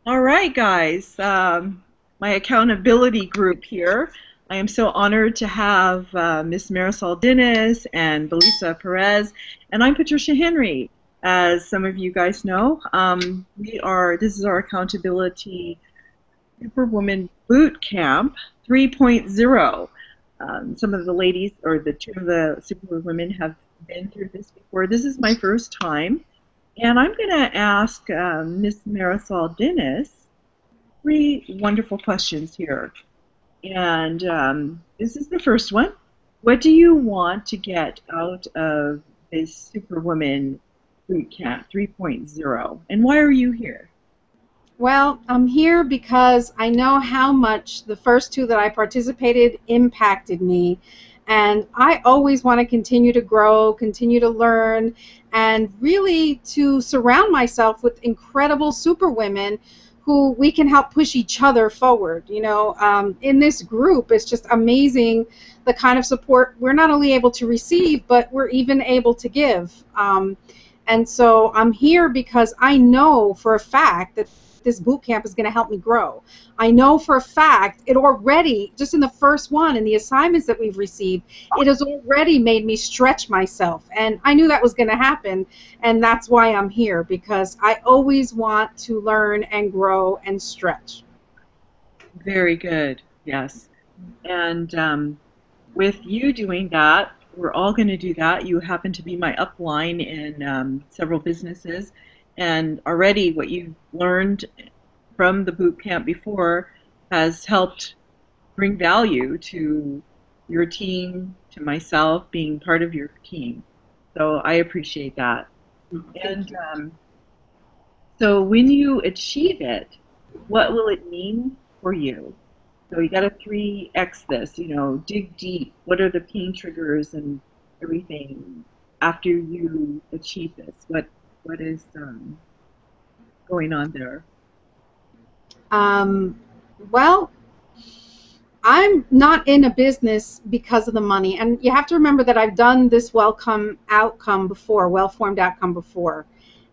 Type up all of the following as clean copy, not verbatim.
All right, guys. My accountability group here. I am so honored to have Miss Marisol Dinas and Belisa Perez, and I'm Patricia Henry. As some of you guys know, this is our accountability Super Women Bootcamp 3.0. Some of the ladies, or the two of the Super Women, have been through this before. This is my first time, and I'm going to ask Miss Marisol Dinas three wonderful questions here. And this is the first one. What do you want to get out of this Superwoman Bootcamp 3.0? And why are you here? Well, I'm here because I know how much the first two that I participated impacted me. And I always want to continue to grow, continue to learn, and really to surround myself with incredible superwomen who we can help push each other forward. In this group, it's just amazing the kind of support we're not only able to receive, but we're even able to give. And so I'm here because I know for a fact that this boot camp is going to help me grow. I know for a fact it already, just in the first one and the assignments that we've received, it has already made me stretch myself. And I knew that was going to happen. And that's why I'm here, because I always want to learn and grow and stretch. Very good. Yes. And with you doing that, we're all going to do that. You happen to be my upline in several businesses, and already what you've learned from the boot camp before has helped bring value to your team, to myself being part of your team. So I appreciate that. Thank And you. so when you achieve it, what will it mean for you? So you got to 3x this, dig deep. What are the pain triggers and everything after you achieve this? What is going on there? Um, well, I'm not in a business because of the money. And you have to remember that I've done this well-formed outcome before.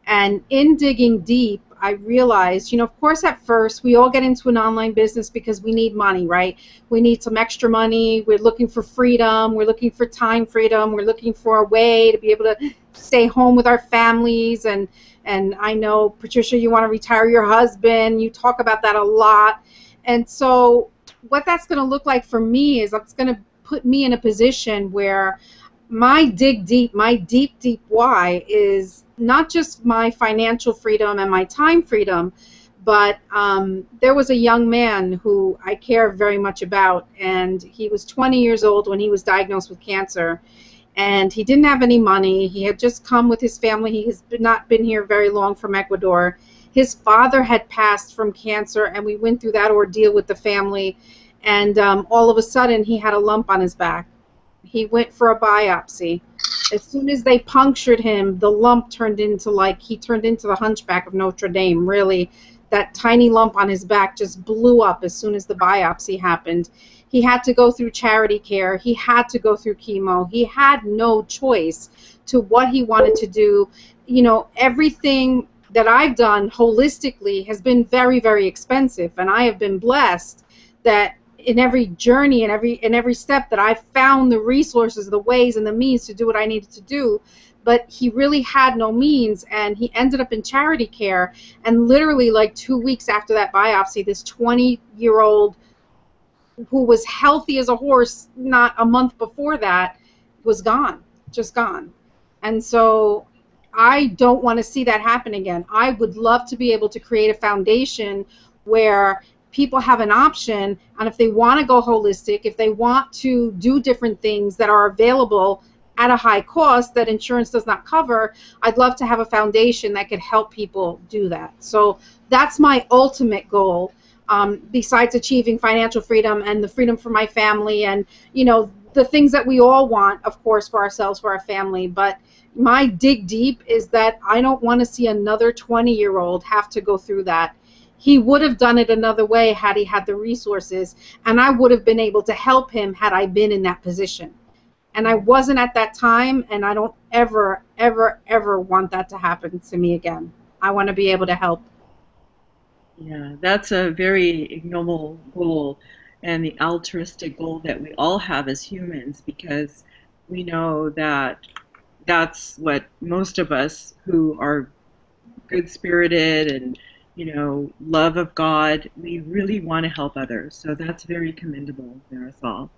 And in digging deep, I realized, of course, at first, we all get into an online business because we need money, right? We need some extra money. We're looking for freedom. We're looking for time freedom. We're looking for a way to be able to stay home with our families. And I know, Patricia, you want to retire your husband. You talk about that a lot. And so what that's going to look like for me is it's going to put me in a position where my dig deep, my deep, deep why is not just my financial freedom and my time freedom, but there was a young man who I care very much about, and he was 20 years old when he was diagnosed with cancer, and he didn't have any money. He had just come with his family. He has not been here very long from Ecuador. His father had passed from cancer, and we went through that ordeal with the family, and all of a sudden he had a lump on his back. He went for a biopsy. As soon as they punctured him, the lump he turned into the Hunchback of Notre Dame, really. That tiny lump on his back just blew up as soon as the biopsy happened. He had to go through charity care. He had to go through chemo. He had no choice to what he wanted to do. Everything that I've done holistically has been very, very expensive, and I have been blessed that in every journey and every step that I found the resources, the ways, and the means to do what I needed to do. But he really had no means, and he ended up in charity care. And literally, like 2 weeks after that biopsy, this 20-year-old who was healthy as a horse not a month before that was gone, just gone. And so I don't want to see that happen again. I would love to be able to create a foundation where people have an option, and if they want to go holistic, if they want to do different things that are available at a high cost that insurance does not cover, I'd love to have a foundation that could help people do that. So that's my ultimate goal, besides achieving financial freedom and the freedom for my family and, the things that we all want, of course, for ourselves, for our family. But my dig deep is that I don't want to see another 20-year-old have to go through that. He would have done it another way had he had the resources, and I would have been able to help him had I been in that position. And I wasn't at that time, and I don't ever, ever, ever want that to happen to me again. I want to be able to help. Yeah, that's a very ignoble goal and the altruistic goal that we all have as humans because we know that that's what most of us who are good spirited and love of God, we really want to help others. So that's very commendable, Marisol.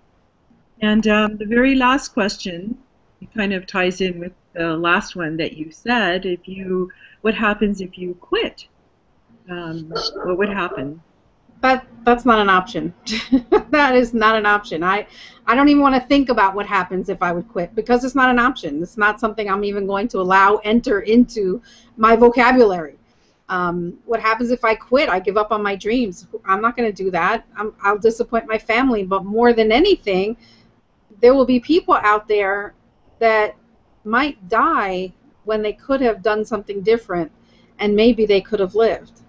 And the very last question, it kind of ties in with the last one that you said. What happens if you quit? What would happen? That's not an option. That is not an option. I don't even want to think about what happens if I would quit because it's not an option. It's not something I'm even going to allow enter into my vocabulary. What happens if I quit? I give up on my dreams. I'm not going to do that. I'll disappoint my family. But more than anything, there will be people out there that might die when they could have done something different, and maybe they could have lived.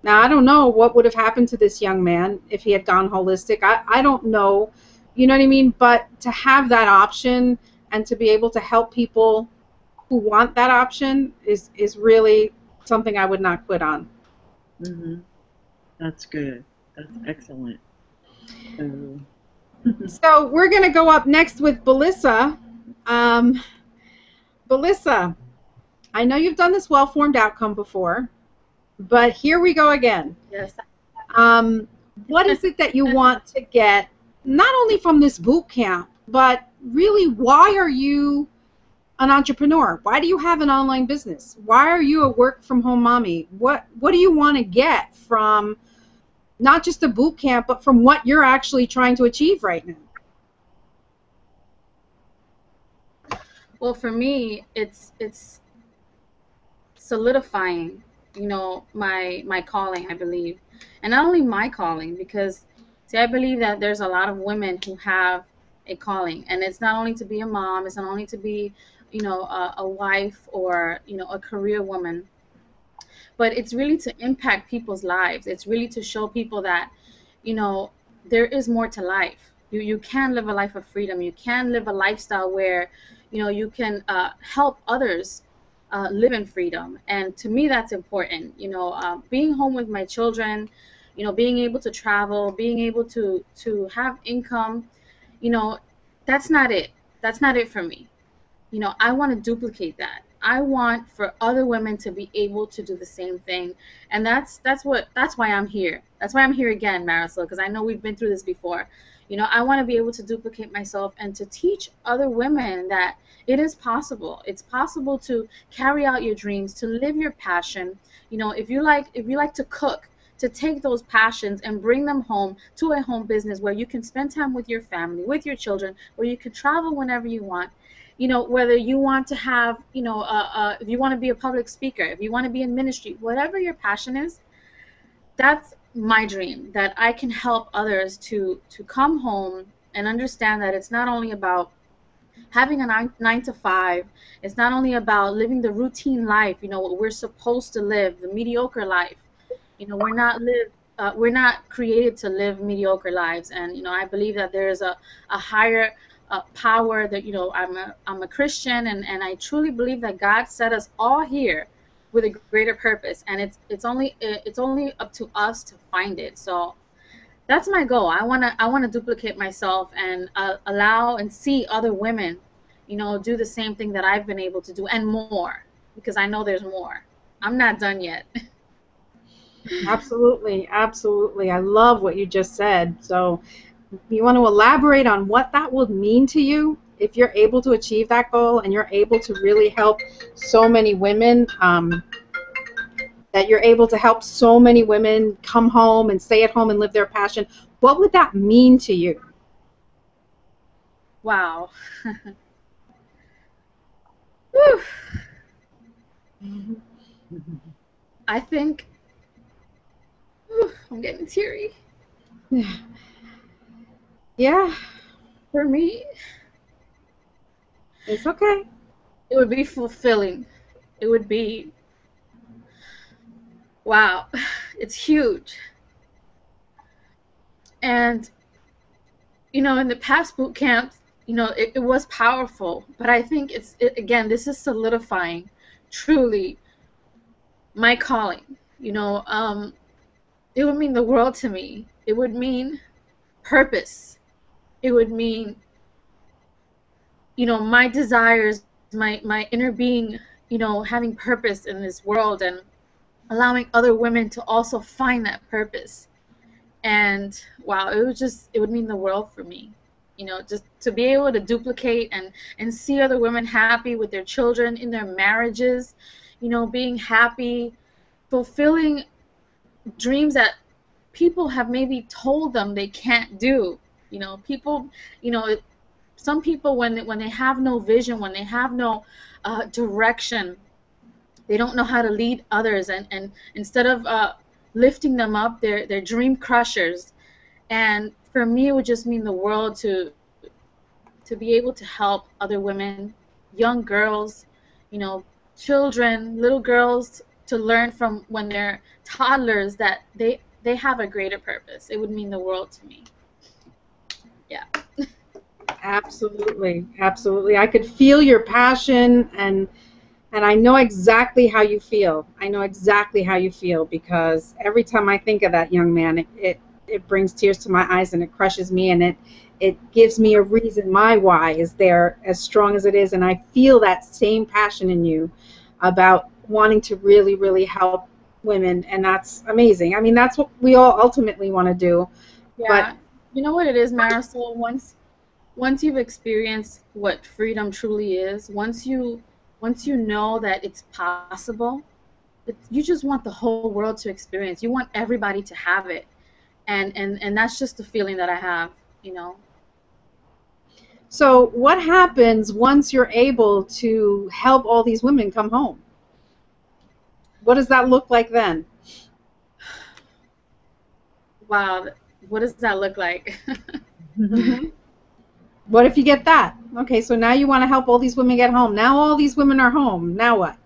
Now, I don't know what would have happened to this young man if he had gone holistic. I don't know, you know what I mean? But to have that option and to be able to help people who want that option is really something I would not quit on. Hmm. That's good. That's excellent. So, So we're going to go up next with Belissa. Um, Belissa, I know you've done this well-formed outcome before, but here we go again. Yes. Um, what is it that you want to get, not only from this boot camp, but really, why are you an entrepreneur? Why do you have an online business? Why are you a work-from-home mommy? What do you want to get from not just the boot camp, but from what you're actually trying to achieve right now? Well, for me, it's solidifying, my calling, I believe. And not only my calling, because see, I believe that there's a lot of women who have a calling, and it's not only to be a mom, it's not only to be, a wife or, a career woman, but it's really to impact people's lives. It's really to show people that, you know, there is more to life. You can live a life of freedom. You can live a lifestyle where, you can help others live in freedom. And to me, that's important. Being home with my children, being able to travel, being able to have income, you know, that's not it. That's not it for me. I want to duplicate that. I want for other women to be able to do the same thing. And that's why I'm here. That's why I'm here again, Marisol, because I know we've been through this before. I want to be able to duplicate myself and to teach other women that it is possible. It's possible to carry out your dreams, to live your passion. If you like to cook, to take those passions and bring them home to a home business where you can spend time with your family, with your children, where you can travel whenever you want. Whether you want to have, if you want to be a public speaker, if you want to be in ministry, whatever your passion is, that's my dream, that I can help others to come home and understand that it's not only about having a nine to five. It's not only about living the routine life, what we're supposed to live, the mediocre life. We're not created to live mediocre lives, and I believe that there is a higher power. That I'm a Christian, and I truly believe that God set us all here with a greater purpose, and it's only up to us to find it. So that's my goal. I wanna duplicate myself and allow and see other women, do the same thing that I've been able to do and more, because I know there's more. I'm not done yet. Absolutely, absolutely. I love what you just said. So, you want to elaborate on what that would mean to you if you're able to achieve that goal and you're able to really help so many women, that you're able to help so many women come home and stay at home and live their passion? What would that mean to you? Wow. Whew. I think I'm getting teary. Yeah, For me, it's okay. it would be fulfilling. It would be, wow, it's huge. And, in the past boot camps, it was powerful, but I think again, this is solidifying truly my calling. it would mean the world to me. It would mean purpose. It would mean, my desires, my inner being, having purpose in this world and allowing other women to also find that purpose. And wow, it would mean the world for me. Just to be able to duplicate and see other women happy with their children, in their marriages, being happy, fulfilling dreams that people have maybe told them they can't do. People, you know, some people, when they have no vision, when they have no direction, they don't know how to lead others, and instead of lifting them up, they're dream crushers. And for me, it would just mean the world to be able to help other women, young girls, you know, children, little girls, to learn from when they're toddlers that they have a greater purpose. It would mean the world to me. Yeah. Absolutely, absolutely. I could feel your passion, and I know exactly how you feel. I know exactly how you feel, because every time I think of that young man, it brings tears to my eyes, and it crushes me, and it gives me a reason my why is there as strong as it is, and I feel that same passion in you about wanting to really, really help women, and that's amazing. I mean, that's what we all ultimately want to do. But Yeah. You know what it is, Marisol? Once you've experienced what freedom truly is, once you know that it's possible, you just want the whole world to experience. You want everybody to have it. And that's just the feeling that I have, you know. so what happens once you're able to help all these women come home? What does that look like then? Wow, what does that look like? Hmm. What if you get that? Okay, so now you want to help all these women get home. Now all these women are home. Now what?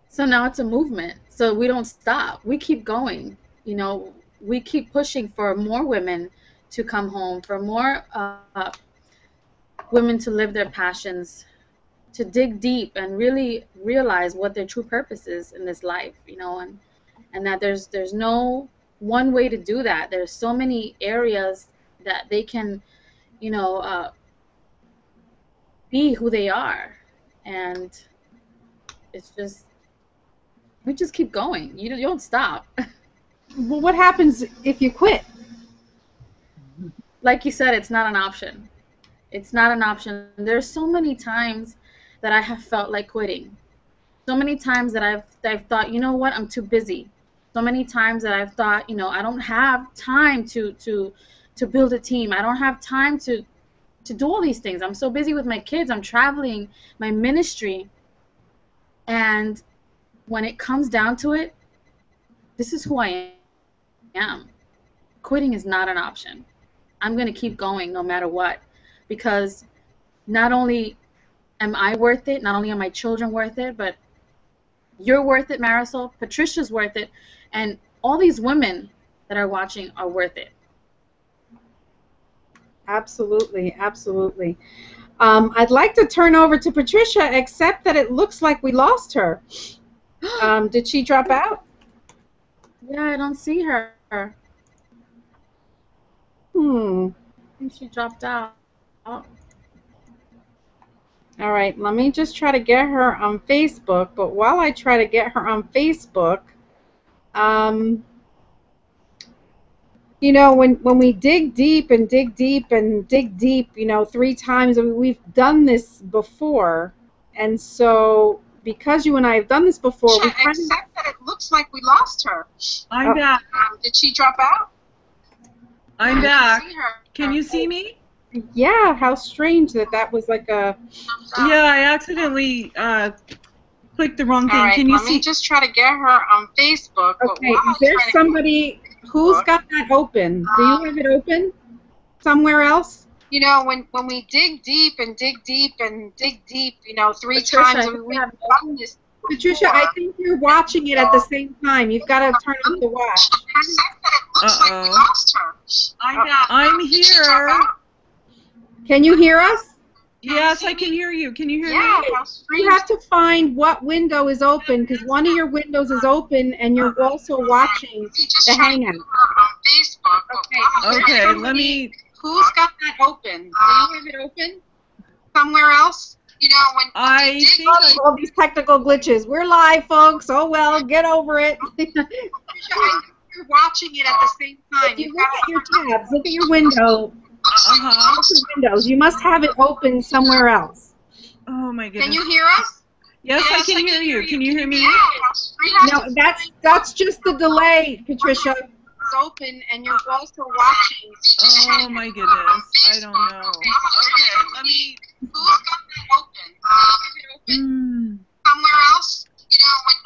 So now it's a movement. So we don't stop. We keep going. You know, we keep pushing for more women to come home, for more women to live their passions, to dig deep and really realize what their true purpose is in this life, and that there's no one way to do that. There's so many areas that they can, you know, uh, be who they are, and it's just we just keep going. You don't stop. Well, what happens if you quit? Like you said, it's not an option. It's not an option. There's so many times that I have felt like quitting. So many times that I've thought, you know what, I'm too busy. So many times that I've thought, I don't have time to build a team. I don't have time to do all these things. I'm so busy with my kids. I'm traveling, my ministry. And when it comes down to it, this is who I am. Quitting is not an option. I'm going to keep going no matter what, because not only am I worth it, not only are my children worth it, but you're worth it, Marisol. Patricia's worth it. And all these women that are watching are worth it. Absolutely, absolutely. I'd like to turn over to Patricia, except that it looks like we lost her. Did she drop out? Yeah, I don't see her. I Hmm. think she dropped out. All right, let me just try to get her on Facebook. But while I try to get her on Facebook, um, when we dig deep and dig deep and dig deep, 3 times, we've done this before. And so because you and I have done this before, we kind of... Except that it looks like we lost her. I'm back. Did she drop out? I'm back. Can you see me? Yeah, how strange that was like a... Yeah, I accidentally clicked the wrong thing. All right, Can you let see? me just try to get her on Facebook. Okay, is there somebody who's got that open? Do you have it open somewhere else? When we dig deep and dig deep and dig deep, 3 Patricia, times, I think we've have done this. Patricia, I think you're watching it at the same time. You've got to turn up the watch. Uh-oh. I'm here. Can you hear us? Yes, I can hear you. Can you hear Yeah. me? You have to find what window is open, because one of your windows is open and you're also watching the Hangout. Okay, let me. Who's got that open? Do you have it open somewhere else? You know, when I think I. all these technical glitches. We're live, folks. Oh well, get over it. You're watching it at the same time. If you look at your tabs, look at your window. Open windows. You must have it open somewhere else. Oh my goodness. Can you hear us? Yes, I can hear you. Can you hear me? No, that's just the delay, Patricia. It's open and you're also watching. Oh my goodness. I don't know. Okay, let me. Who's got that open? Somewhere else? You know, when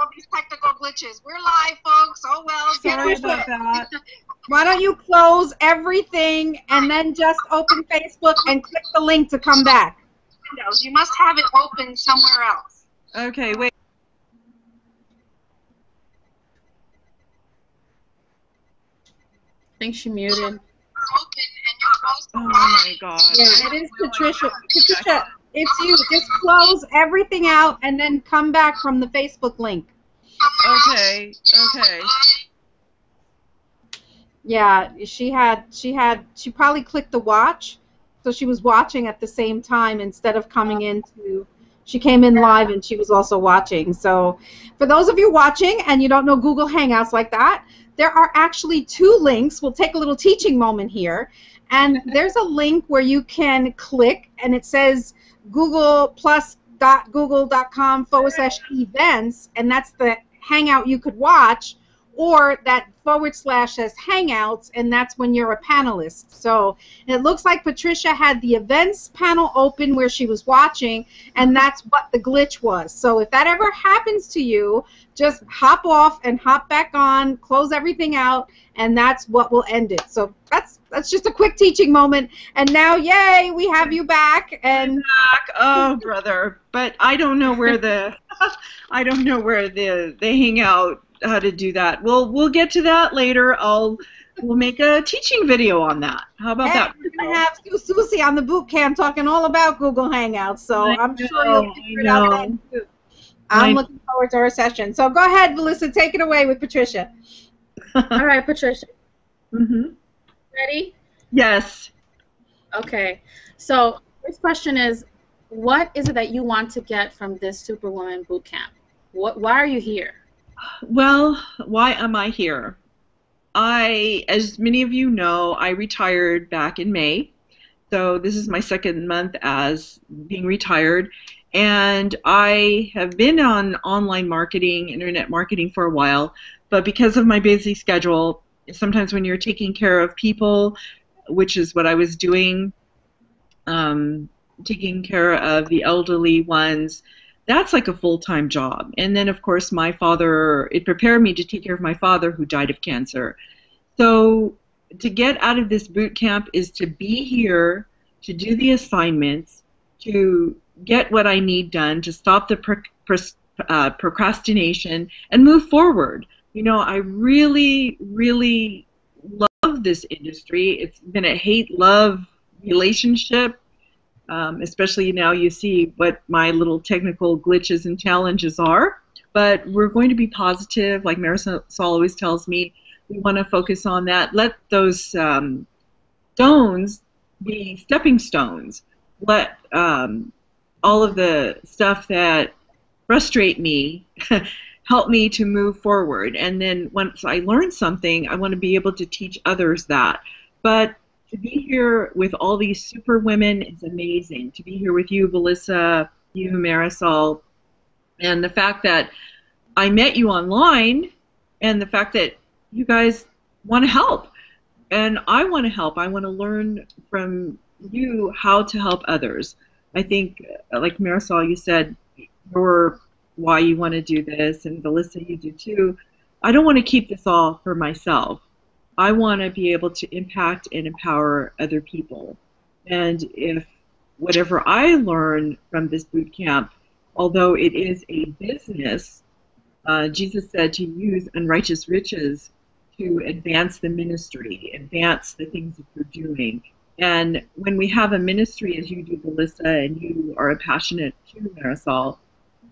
all these technical glitches. We're live, folks. Oh well. Sorry about that. Why don't you close everything and then just open Facebook and click the link to come back? You must have it open somewhere else. Okay, wait. I think she muted. Oh my God. Yeah, it is Patricia. Patricia, it's you. Just close everything out and then come back from the Facebook link. Okay. Okay. Yeah, she probably clicked the watch, so she was watching at the same time instead of coming into. She came in live and she was also watching. So for those of you watching and you don't know Google Hangouts like that, there are actually two links. We'll take a little teaching moment here. And there's a link where you can click and it says googleplus.google.com/events, and that's the Hangout you could watch, or that / says Hangouts, and that's when you're a panelist. So it looks like Patricia had the events panel open where she was watching, and that's what the glitch was. So if that ever happens to you, just hop off and hop back on, close everything out, and that's what will end it. So that's just a quick teaching moment. And now, yay, we have you back. And back. Oh, brother. But I don't know where the the Hangout, how to do that. We'll get to that later. We'll make a teaching video on that. How about that? We're going to have Susie on the boot camp talking all about Google Hangouts, so I'm sure you'll figure it out then too. I'm looking forward to our session. So go ahead, Melissa, take it away with Patricia. All right, Patricia. Mm-hmm. Ready? Yes. Okay. So first question is, what is it that you want to get from this Super Women Bootcamp? Why are you here? Well, why am I here? As many of you know, I retired back in May. So this is my second month as being retired. And I have been on online marketing, internet marketing for a while. But because of my busy schedule, sometimes when you're taking care of people, which is what I was doing, taking care of the elderly ones, that's like a full-time job. And then, of course, my father, it prepared me to take care of my father who died of cancer. So to get out of this boot camp is to be here, to do the assignments, to get what I need done, to stop the procrastination and move forward. You know, I really, really love this industry. It's been a hate-love relationship. Especially now you see what my little technical glitches and challenges are. But we're going to be positive, like Marisol always tells me. We want to focus on that. Let those stones be stepping stones. Let all of the stuff that frustrate me help me to move forward. And then once I learn something, I want to be able to teach others that. But to be here with all these super women is amazing. To be here with you, Melissa, you, Marisol, and the fact that I met you online, and the fact that you guys want to help, and I want to help. I want to learn from you how to help others. I think, like Marisol, you said, why you want to do this, and Melissa, you do too. I don't want to keep this all for myself. I want to be able to impact and empower other people. And if whatever I learn from this boot camp, although it is a business, Jesus said to use unrighteous riches to advance the ministry, advance the things that you're doing. And when we have a ministry, as you do, Melissa, and you are a passionate too, Marisol,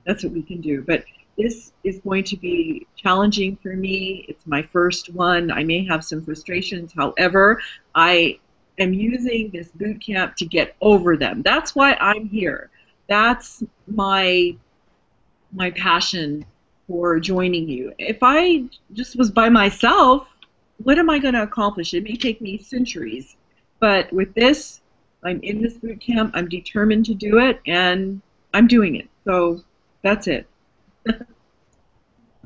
that's what we can do. But this is going to be challenging for me. It's my first one. I may have some frustrations. However, I am using this boot camp to get over them. That's why I'm here. That's my passion for joining you. If I just was by myself, what am I going to accomplish? It may take me centuries. But with this, I'm in this boot camp. I'm determined to do it, and I'm doing it. So that's it.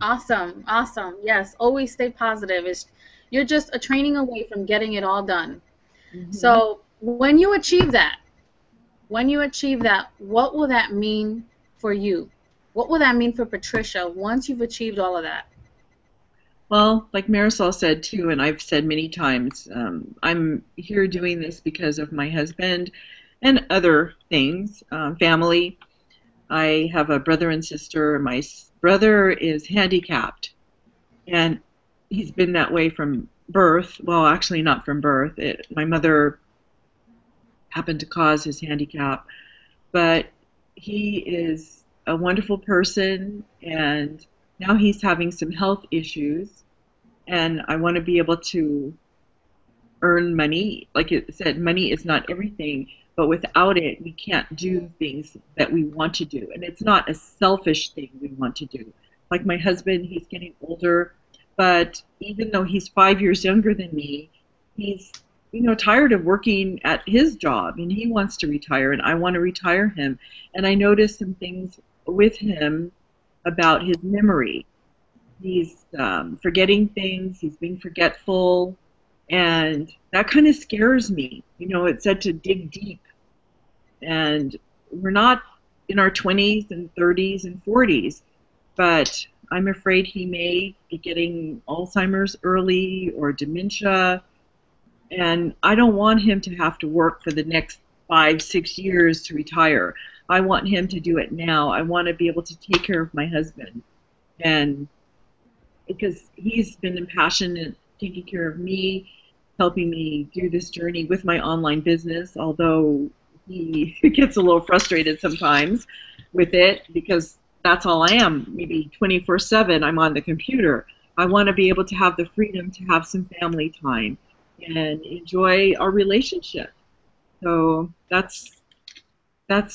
Awesome, awesome. Yes, always stay positive. You're just a training away from getting it all done. Mm-hmm. So when you achieve that, what will that mean for you? What will that mean for Patricia once you've achieved all of that? Well, like Marisol said too, and I've said many times, I'm here doing this because of my husband and other things, family. I have a brother and sister. My brother is handicapped, and he's been that way from birth. Well, actually, not from birth. My mother happened to cause his handicap, but he is a wonderful person, and now he's having some health issues, and I want to be able to earn money. Like it said, money is not everything, but without it, we can't do things that we want to do. And it's not a selfish thing we want to do. Like my husband, he's getting older, but even though he's 5 years younger than me, he's tired of working at his job, and he wants to retire, and I want to retire him. And I noticed some things with him about his memory. He's forgetting things. He's being forgetful, and that kind of scares me. It said to dig deep, and we're not in our 20s and 30s and 40s, but I'm afraid he may be getting Alzheimer's early or dementia, and I don't want him to have to work for the next 5, 6 years to retire. I want him to do it now. I want to be able to take care of my husband, and because he's been passionate taking care of me, helping me do this journey with my online business, although he gets a little frustrated sometimes with it because that's all I am. Maybe 24/7 I'm on the computer. I want to be able to have the freedom to have some family time and enjoy our relationship. So that's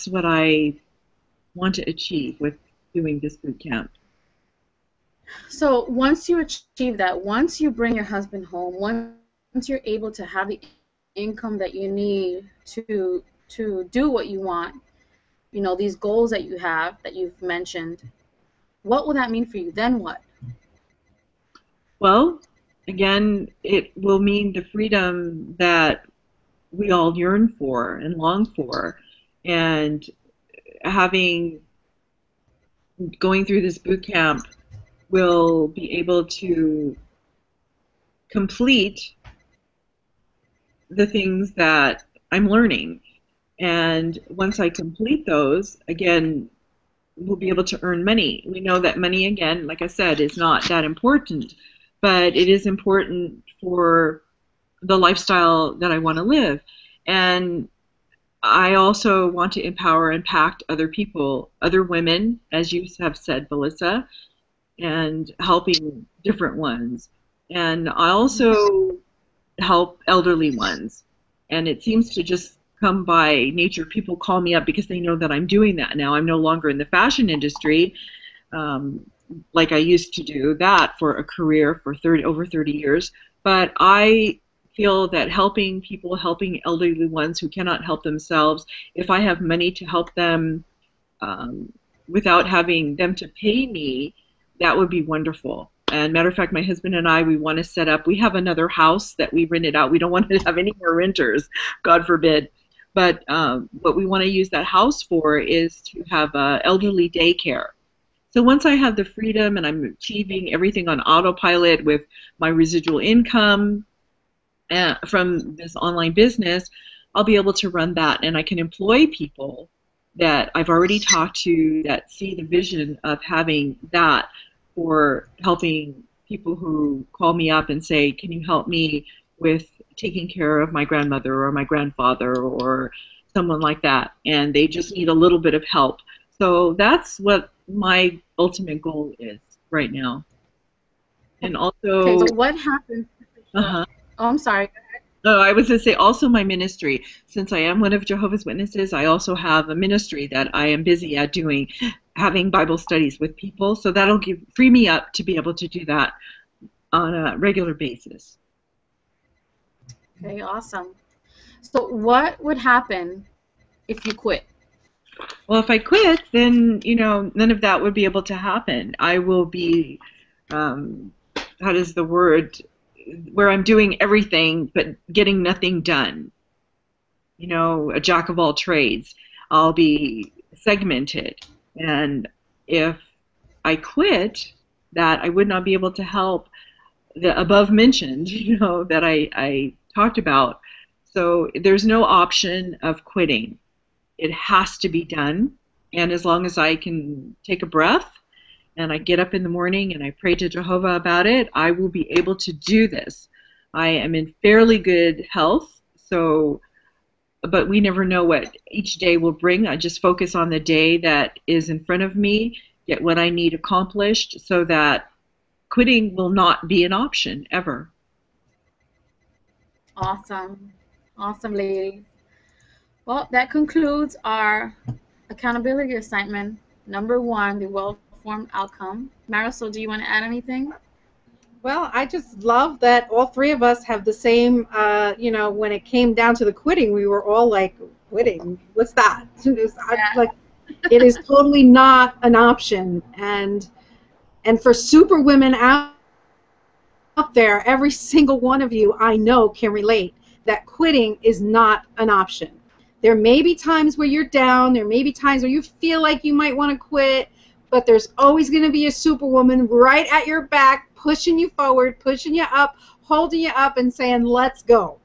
what I want to achieve with doing this boot camp. So once you achieve that, once you bring your husband home, once you're able to have the income that you need to do what you want, these goals that you have, that you've mentioned, what will that mean for you? Then what? Well, again, it will mean the freedom that we all yearn for and long for, and going through this boot camp will be able to complete the things that I'm learning. And once I complete those, again, we'll be able to earn money. We know that money, again, like I said, is not that important, but it is important for the lifestyle that I want to live. And I also want to empower and impact other people, other women, as you have said, Melissa, and helping different ones. And I also help elderly ones. And it seems to just come by nature. People call me up because they know that I'm doing that now. I'm no longer in the fashion industry like I used to do that for a career for over 30 years. But I feel that helping people, helping elderly ones who cannot help themselves, if I have money to help them without having them to pay me, that would be wonderful. And matter of fact, my husband and I, we want to set up, we have another house that we rented out. We don't want to have any more renters, God forbid. But what we want to use that house for is to have elderly daycare. So once I have the freedom and I'm achieving everything on autopilot with my residual income from this online business, I'll be able to run that, and I can employ people that I've already talked to that see the vision of having that for helping people who call me up and say, can you help me with taking care of my grandmother or my grandfather or someone like that, and they just need a little bit of help. So that's what my ultimate goal is right now. And Okay, also, so what happens, Patricia? uh-huh. Oh, I'm sorry. Oh, I was going to say also my ministry. Since I am one of Jehovah's Witnesses, I also have a ministry that I am busy at doing, having Bible studies with people. So that'll free me up to be able to do that on a regular basis. Okay, awesome. So what would happen if you quit? Well, if I quit, then, none of that would be able to happen. I will be, um, how does the word, where I'm doing everything but getting nothing done. A jack of all trades. I'll be segmented. And if I quit, that I would not be able to help the above mentioned, that I talked about. So there's no option of quitting. It has to be done. And as long as I can take a breath and I get up in the morning and I pray to Jehovah about it, I will be able to do this. I am in fairly good health, but we never know what each day will bring. I just focus on the day that is in front of me, get what I need accomplished so that quitting will not be an option ever. Awesome. Awesome, ladies. Well, that concludes our accountability assignment. Number one, the well-formed outcome. Marisol, do you want to add anything? Well, I just love that all three of us have the same, when it came down to the quitting, we were all like, quitting? What's that? Like, it is totally not an option. And for super women out there, every single one of you I know can relate that quitting is not an option. There may be times where you're down, there may be times where you feel like you might want to quit, but there's always going to be a superwoman right at your back, pushing you forward, pushing you up, holding you up, and saying, let's go.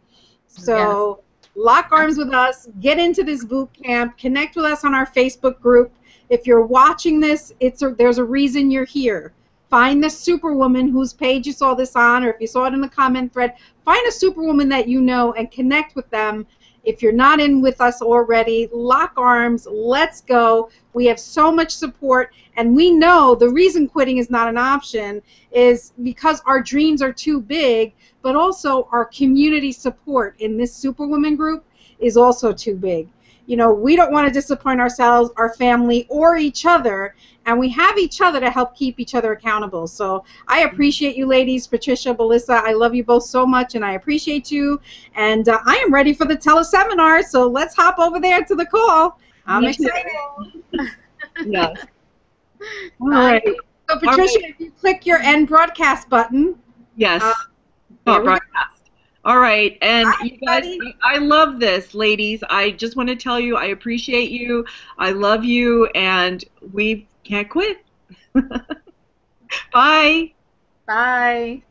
So lock arms with us, get into this boot camp, connect with us on our Facebook group. If you're watching this, there's a reason you're here. Find the superwoman whose page you saw this on, or if you saw it in the comment thread, find a superwoman that you know and connect with them. If you're not in with us already, lock arms, let's go. We have so much support, and we know the reason quitting is not an option is because our dreams are too big, but also our community support in this Superwoman group is also too big. We don't want to disappoint ourselves, our family, or each other, and we have each other to help keep each other accountable. So I appreciate you ladies, Patricia, Belissa. I love you both so much, and I appreciate you. And I am ready for the teleseminar, so let's hop over there to the call. I'm excited. Yes. All right. So Patricia, if you click your end broadcast button. Yes. Broadcast. All right, and Hi, you guys, I love this, ladies. I just want to tell you, I appreciate you. I love you, and we can't quit. Bye. Bye.